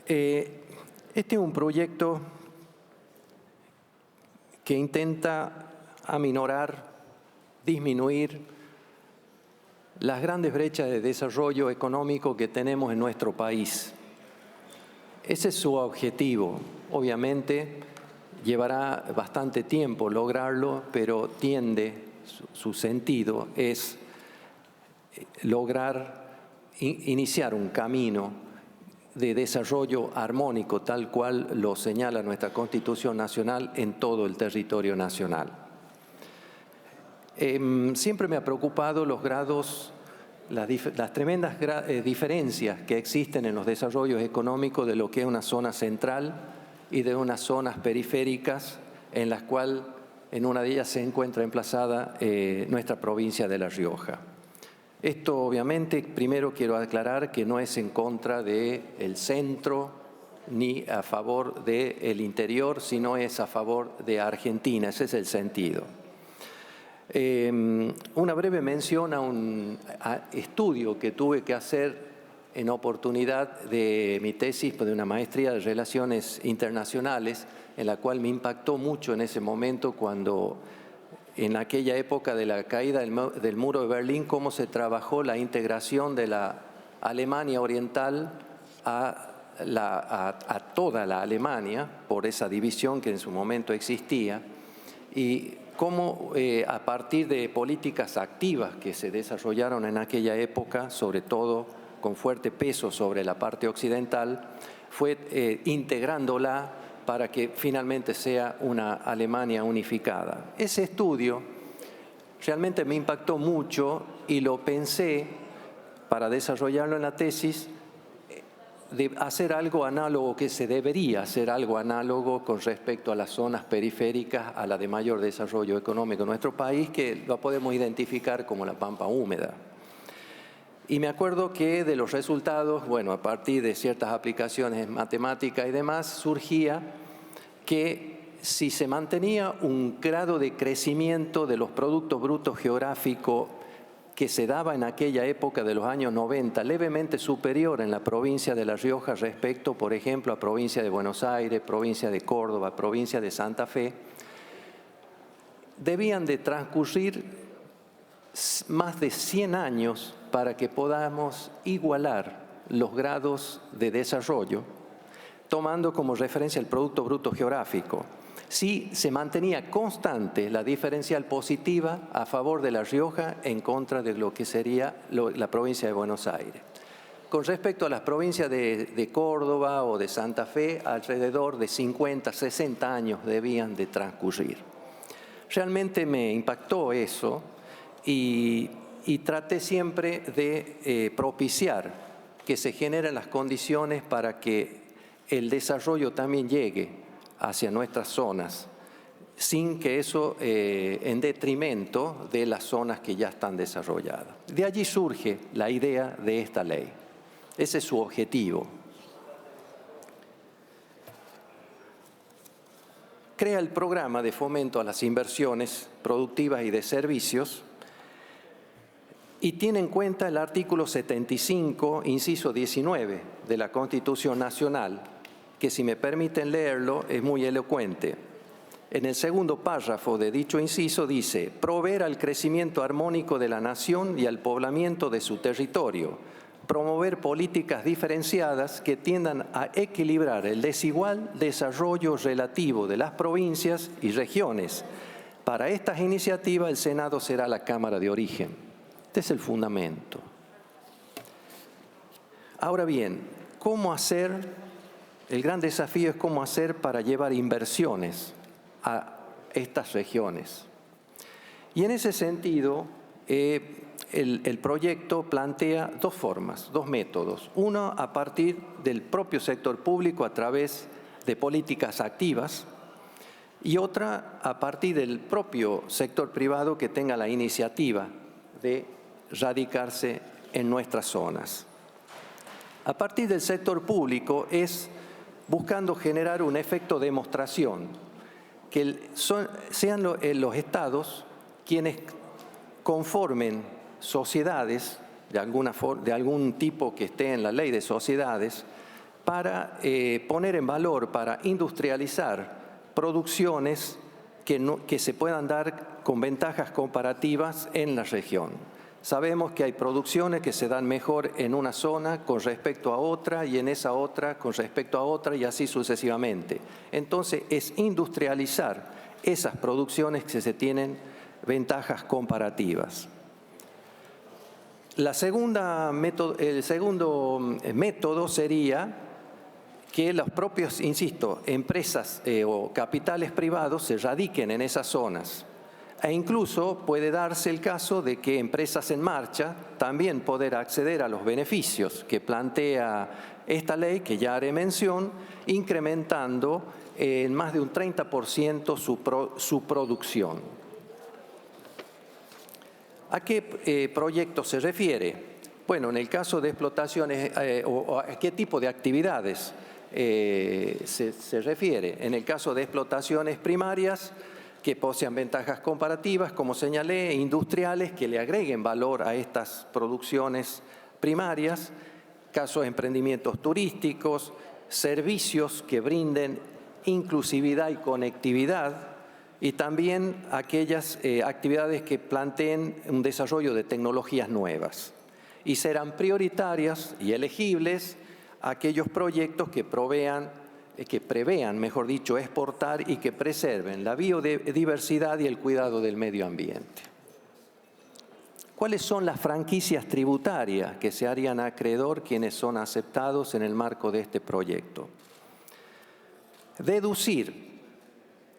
Este es un proyecto que intenta aminorar, disminuir las grandes brechas de desarrollo económico que tenemos en nuestro país. Ese es su objetivo. Obviamente llevará bastante tiempo lograrlo, pero su sentido es lograr iniciar un camino de desarrollo armónico, tal cual lo señala nuestra Constitución Nacional, en todo el territorio nacional. Siempre me ha preocupado las tremendas diferencias que existen en los desarrollos económicos de lo que es una zona central y de unas zonas periféricas, en las cuales en una de ellas se encuentra emplazada nuestra provincia de La Rioja. Esto, obviamente, primero quiero aclarar que no es en contra del centro ni a favor del interior, sino es a favor de Argentina. Ese es el sentido. Una breve mención a un estudio que tuve que hacer en oportunidad de mi tesis de una maestría de Relaciones Internacionales, en la cual me impactó mucho en ese momento cuando, en aquella época de la caída del muro de Berlín, cómo se trabajó la integración de la Alemania Oriental a toda la Alemania, por esa división que en su momento existía, y cómo a partir de políticas activas que se desarrollaron en aquella época, sobre todo con fuerte peso sobre la parte occidental, fue integrándola para que finalmente sea una Alemania unificada. Ese estudio realmente me impactó mucho y lo pensé para desarrollarlo en la tesis, de hacer algo análogo, que se debería hacer algo análogo con respecto a las zonas periféricas, a la de mayor desarrollo económico en nuestro país, que lo podemos identificar como la pampa húmeda. Y me acuerdo que de los resultados, bueno, a partir de ciertas aplicaciones matemáticas y demás, surgía que si se mantenía un grado de crecimiento de los productos brutos geográficos que se daba en aquella época de los años 90, levemente superior en la provincia de La Rioja respecto, por ejemplo, a provincia de Buenos Aires, provincia de Córdoba, provincia de Santa Fe, debían de transcurrir más de 100 años para que podamos igualar los grados de desarrollo, tomando como referencia el Producto Bruto Geográfico. Si se mantenía constante la diferencial positiva a favor de La Rioja en contra de lo que sería la provincia de Buenos Aires. Con respecto a las provincias de Córdoba o de Santa Fe, alrededor de 50, 60 años debían de transcurrir. Realmente me impactó eso y traté siempre de propiciar que se generen las condiciones para que el desarrollo también llegue hacia nuestras zonas, sin que eso en detrimento de las zonas que ya están desarrolladas. De allí surge la idea de esta ley. Ese es su objetivo. Crea el programa de fomento a las inversiones productivas y de servicios y tiene en cuenta el artículo 75, inciso 19 de la Constitución Nacional, que si me permiten leerlo es muy elocuente. En el segundo párrafo de dicho inciso dice: proveer al crecimiento armónico de la nación y al poblamiento de su territorio, promover políticas diferenciadas que tiendan a equilibrar el desigual desarrollo relativo de las provincias y regiones. Para estas iniciativas el Senado será la Cámara de origen. Este es el fundamento. Ahora bien, ¿cómo hacer? El gran desafío es cómo hacer para llevar inversiones a estas regiones. Y en ese sentido, el proyecto plantea dos formas, dos métodos. Uno, a partir del propio sector público a través de políticas activas, y otra, a partir del propio sector privado que tenga la iniciativa de radicarse en nuestras zonas. A partir del sector público es buscando generar un efecto de demostración, que sean los estados quienes conformen sociedades de algún tipo que esté en la ley de sociedades, para poner en valor, para industrializar producciones que se puedan dar con ventajas comparativas en la región. Sabemos que hay producciones que se dan mejor en una zona con respecto a otra y en esa otra con respecto a otra y así sucesivamente. Entonces es industrializar esas producciones que se tienen ventajas comparativas. El segundo método sería que los propios, insisto, empresas o capitales privados se radiquen en esas zonas. E incluso puede darse el caso de que empresas en marcha también poder acceder a los beneficios que plantea esta ley, que ya haré mención, incrementando en más de un 30% su producción. ¿A qué proyecto se refiere? Bueno, en el caso de explotaciones, o a qué tipo de actividades se refiere. En el caso de explotaciones primarias, que posean ventajas comparativas, como señalé, industriales que le agreguen valor a estas producciones primarias, casos de emprendimientos turísticos, servicios que brinden inclusividad y conectividad, y también aquellas actividades que planteen un desarrollo de tecnologías nuevas. Y serán prioritarias y elegibles aquellos proyectos que prevean, mejor dicho, exportar y que preserven la biodiversidad y el cuidado del medio ambiente. ¿Cuáles son las franquicias tributarias que se harían acreedor quienes son aceptados en el marco de este proyecto? Deducir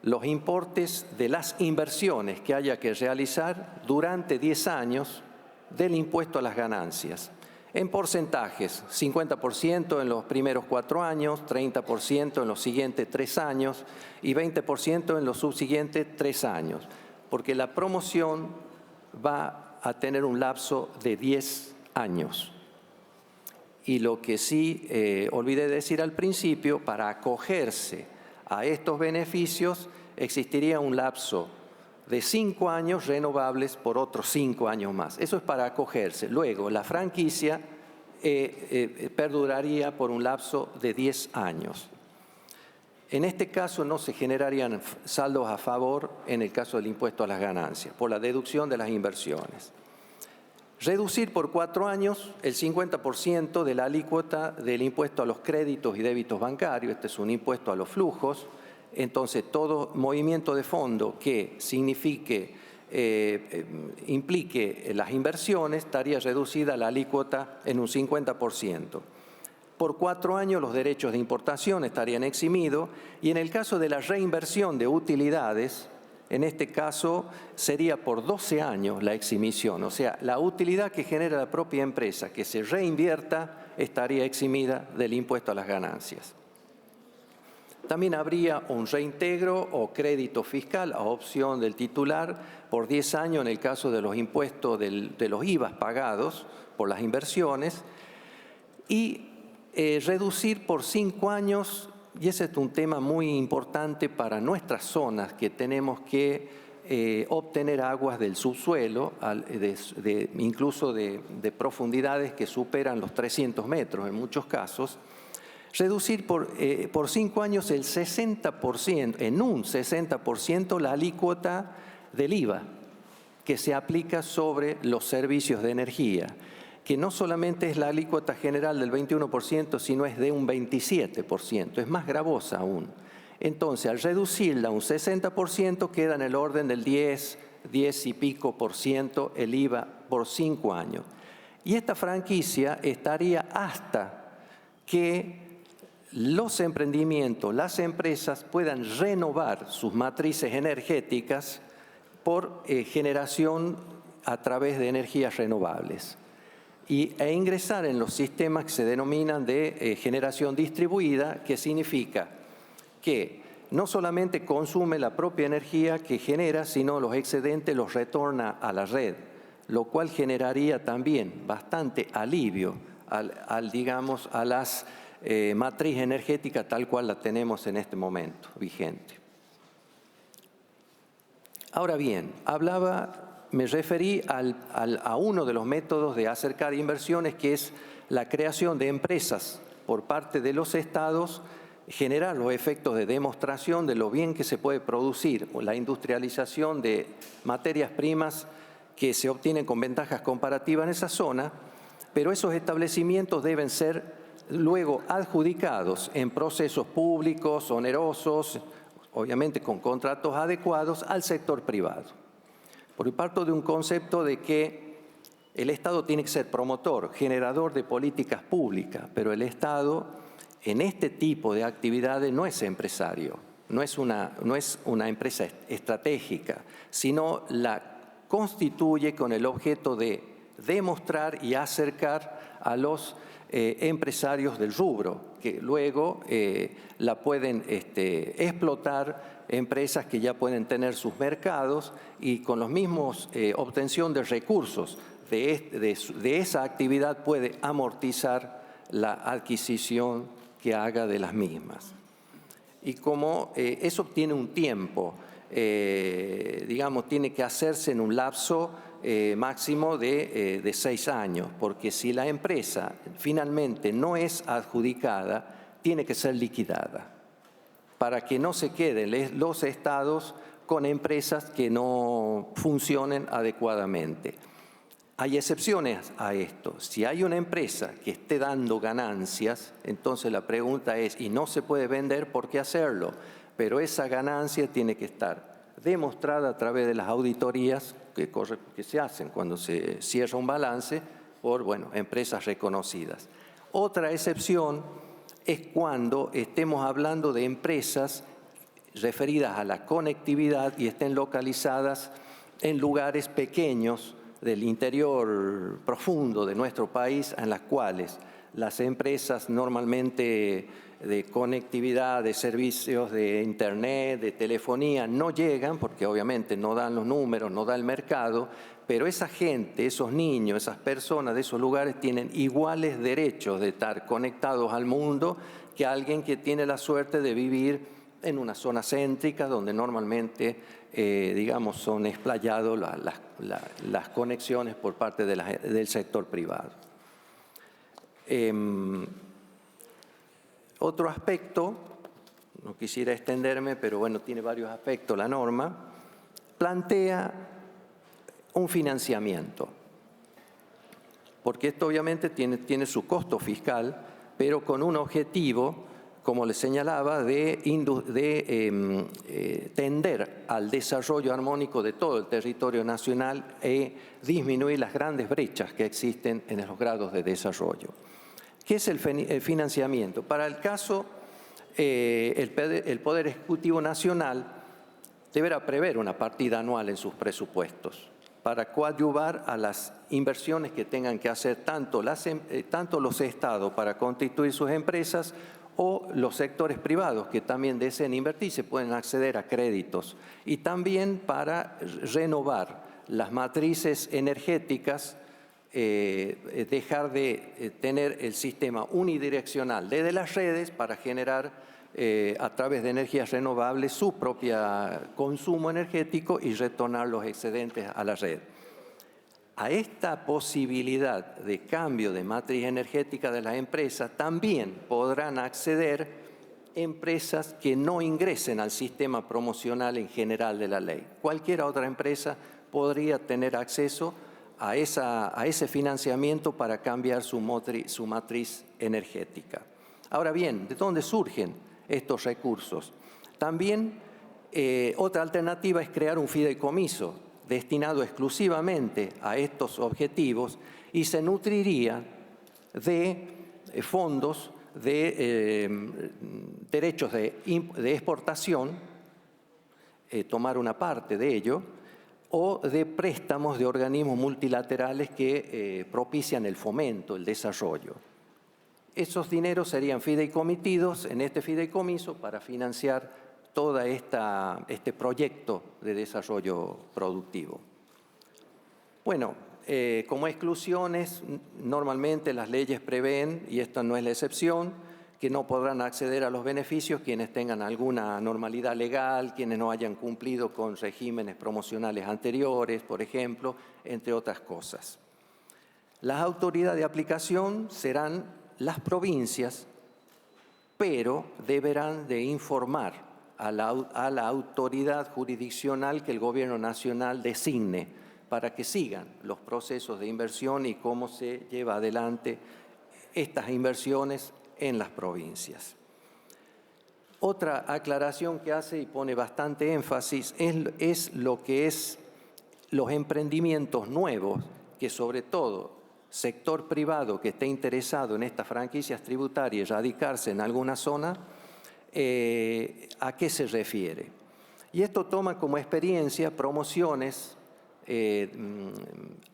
los importes de las inversiones que haya que realizar durante 10 años del impuesto a las ganancias. En porcentajes, 50% en los primeros 4 años, 30% en los siguientes 3 años y 20% en los subsiguientes 3 años, porque la promoción va a tener un lapso de 10 años. Y lo que sí olvidé decir al principio, para acogerse a estos beneficios existiría un lapso de 5 años renovables por otros 5 años más. Eso es para acogerse. Luego, la franquicia perduraría por un lapso de 10 años. En este caso no se generarían saldos a favor en el caso del impuesto a las ganancias, por la deducción de las inversiones. Reducir por 4 años el 50% de la alícuota del impuesto a los créditos y débitos bancarios. Este es un impuesto a los flujos. Entonces, todo movimiento de fondo que implique las inversiones estaría reducida la alícuota en un 50%. Por 4 años los derechos de importación estarían eximidos y en el caso de la reinversión de utilidades, en este caso sería por 12 años la eximición. O sea, la utilidad que genera la propia empresa que se reinvierta estaría eximida del impuesto a las ganancias. También habría un reintegro o crédito fiscal a opción del titular por 10 años en el caso de los impuestos de los IVAs pagados por las inversiones y reducir por 5 años, y ese es un tema muy importante para nuestras zonas que tenemos que obtener aguas del subsuelo, incluso de profundidades que superan los 300 metros en muchos casos. Reducir por 5 años el 60%, en un 60% la alícuota del IVA que se aplica sobre los servicios de energía, que no solamente es la alícuota general del 21%, sino es de un 27%, es más gravosa aún. Entonces, al reducirla a un 60%, queda en el orden del 10 y pico por ciento el IVA por 5 años. Y esta franquicia estaría hasta que los emprendimientos, las empresas puedan renovar sus matrices energéticas por generación a través de energías renovables e ingresar en los sistemas que se denominan de generación distribuida, que significa que no solamente consume la propia energía que genera, sino los excedentes los retorna a la red, lo cual generaría también bastante alivio a las matriz energética tal cual la tenemos en este momento vigente. Ahora bien, me referí a uno de los métodos de acercar inversiones, que es la creación de empresas por parte de los estados generar los efectos de demostración de lo bien que se puede producir la industrialización de materias primas que se obtienen con ventajas comparativas en esa zona, pero esos establecimientos deben ser luego adjudicados en procesos públicos, onerosos, obviamente con contratos adecuados al sector privado. Por parto de un concepto de que el Estado tiene que ser promotor, generador de políticas públicas, pero el Estado en este tipo de actividades no es empresario, no es una empresa estratégica, sino la constituye con el objeto de demostrar y acercar a los empresarios del rubro, que luego la pueden explotar empresas que ya pueden tener sus mercados y con los mismos obtención de recursos de esa actividad puede amortizar la adquisición que haga de las mismas. Y como eso tiene un tiempo, digamos, tiene que hacerse en un lapso máximo de 6 años, porque si la empresa finalmente no es adjudicada, tiene que ser liquidada, para que no se queden los estados con empresas que no funcionen adecuadamente. Hay excepciones a esto. Si hay una empresa que esté dando ganancias, entonces la pregunta es, y no se puede vender, ¿por qué hacerlo? Pero esa ganancia tiene que estar demostrada a través de las auditorías que se hacen cuando se cierra un balance por empresas reconocidas. Otra excepción es cuando estemos hablando de empresas referidas a la conectividad y estén localizadas en lugares pequeños del interior profundo de nuestro país, en las cuales las empresas normalmente de conectividad, de servicios de internet, de telefonía, no llegan, porque obviamente no dan los números, no da el mercado, pero esa gente, esos niños, esas personas de esos lugares tienen iguales derechos de estar conectados al mundo que alguien que tiene la suerte de vivir en una zona céntrica donde normalmente, digamos, son explayados las conexiones por parte del sector privado. Otro aspecto, no quisiera extenderme, pero tiene varios aspectos la norma, plantea un financiamiento, porque esto obviamente tiene su costo fiscal, pero con un objetivo, como les señalaba, de tender al desarrollo armónico de todo el territorio nacional y disminuir las grandes brechas que existen en los grados de desarrollo. ¿Qué es el financiamiento? Para el caso, el Poder Ejecutivo Nacional deberá prever una partida anual en sus presupuestos para coadyuvar a las inversiones que tengan que hacer tanto los estados para constituir sus empresas o los sectores privados que también deseen invertir, se pueden acceder a créditos, y también para renovar las matrices energéticas, dejar de tener el sistema unidireccional desde las redes para generar a través de energías renovables su propio consumo energético y retornar los excedentes a la red. A esta posibilidad de cambio de matriz energética de las empresas también podrán acceder empresas que no ingresen al sistema promocional en general de la ley. Cualquier otra empresa podría tener acceso a ese financiamiento para cambiar su matriz energética. Ahora bien, ¿de dónde surgen estos recursos? También otra alternativa es crear un fideicomiso destinado exclusivamente a estos objetivos y se nutriría de fondos de derechos de exportación, tomar una parte de ello, o de préstamos de organismos multilaterales que propician el fomento, el desarrollo. Esos dineros serían fideicomitidos en este fideicomiso para financiar todo este proyecto de desarrollo productivo. Como exclusiones, normalmente las leyes prevén, y esta no es la excepción, que no podrán acceder a los beneficios quienes tengan alguna normalidad legal, quienes no hayan cumplido con regímenes promocionales anteriores, por ejemplo, entre otras cosas. Las autoridades de aplicación serán las provincias pero deberán de informar a la autoridad jurisdiccional que el Gobierno Nacional designe para que sigan los procesos de inversión y cómo se lleva adelante estas inversiones en las provincias. Otra aclaración que hace y pone bastante énfasis es lo que es los emprendimientos nuevos, que sobre todo sector privado que esté interesado en estas franquicias tributarias y radicarse en alguna zona, ¿a qué se refiere? Y esto toma como experiencia promociones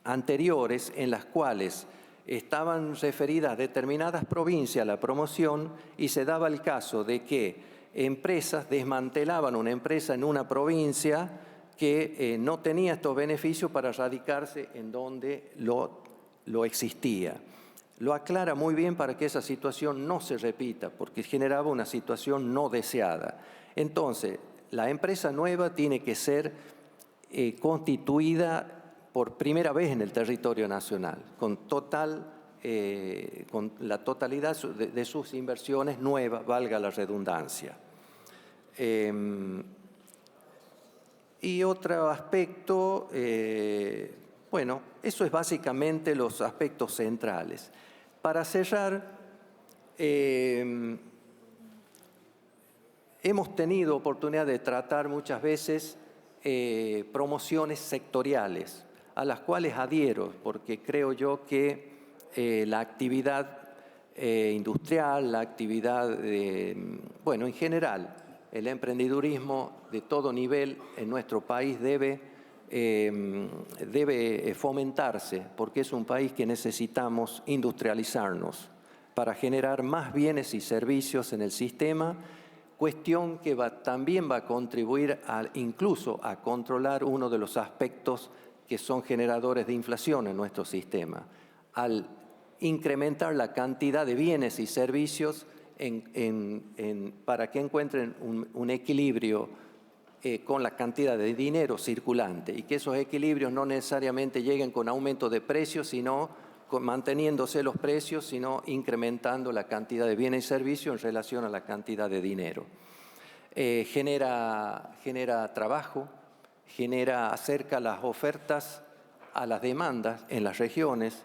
anteriores en las cuales estaban referidas determinadas provincias a la promoción y se daba el caso de que empresas desmantelaban una empresa en una provincia que no tenía estos beneficios para radicarse en donde lo existía. Lo aclara muy bien para que esa situación no se repita, porque generaba una situación no deseada. Entonces, la empresa nueva tiene que ser constituida por primera vez en el territorio nacional, con la totalidad de sus inversiones nuevas, valga la redundancia. Y otro aspecto, bueno, eso es básicamente los aspectos centrales. Para cerrar, hemos tenido oportunidad de tratar muchas veces promociones sectoriales, a las cuales adhiero, porque creo yo que la actividad industrial, la actividad, bueno, en general, el emprendedurismo de todo nivel en nuestro país debe fomentarse, porque es un país que necesitamos industrializarnos para generar más bienes y servicios en el sistema, cuestión que también va a contribuir incluso a controlar uno de los aspectos que son generadores de inflación en nuestro sistema, al incrementar la cantidad de bienes y servicios para que encuentren un equilibrio con la cantidad de dinero circulante y que esos equilibrios no necesariamente lleguen con aumento de precios, sino manteniéndose los precios, sino incrementando la cantidad de bienes y servicios en relación a la cantidad de dinero. Genera trabajo, acerca las ofertas a las demandas en las regiones.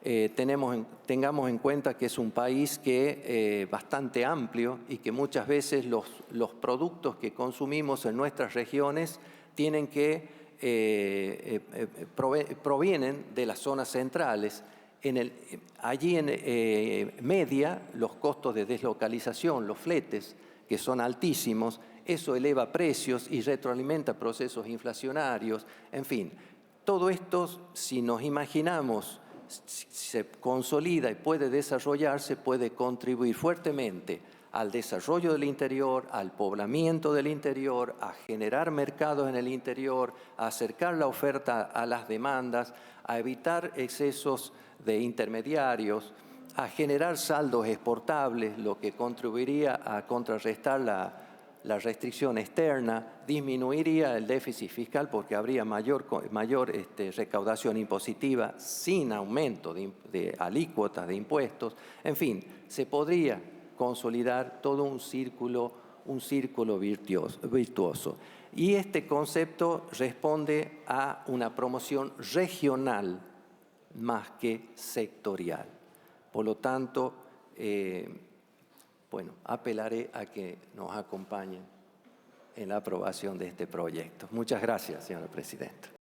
Tengamos en cuenta que es un país que bastante amplio y que muchas veces los productos que consumimos en nuestras regiones provienen de las zonas centrales. Allí en media, los costos de deslocalización, los fletes, que son altísimos, eso eleva precios y retroalimenta procesos inflacionarios. En fin, todo esto, si nos imaginamos, se consolida y puede desarrollarse, puede contribuir fuertemente al desarrollo del interior, al poblamiento del interior, a generar mercados en el interior, a acercar la oferta a las demandas, a evitar excesos de intermediarios, a generar saldos exportables, lo que contribuiría a contrarrestar la restricción externa, disminuiría el déficit fiscal porque habría mayor recaudación impositiva sin aumento de alícuotas de impuestos. En fin, se podría consolidar todo un círculo virtuoso. Y este concepto responde a una promoción regional más que sectorial. Por lo tanto, bueno, apelaré a que nos acompañen en la aprobación de este proyecto. Muchas gracias, señora presidenta.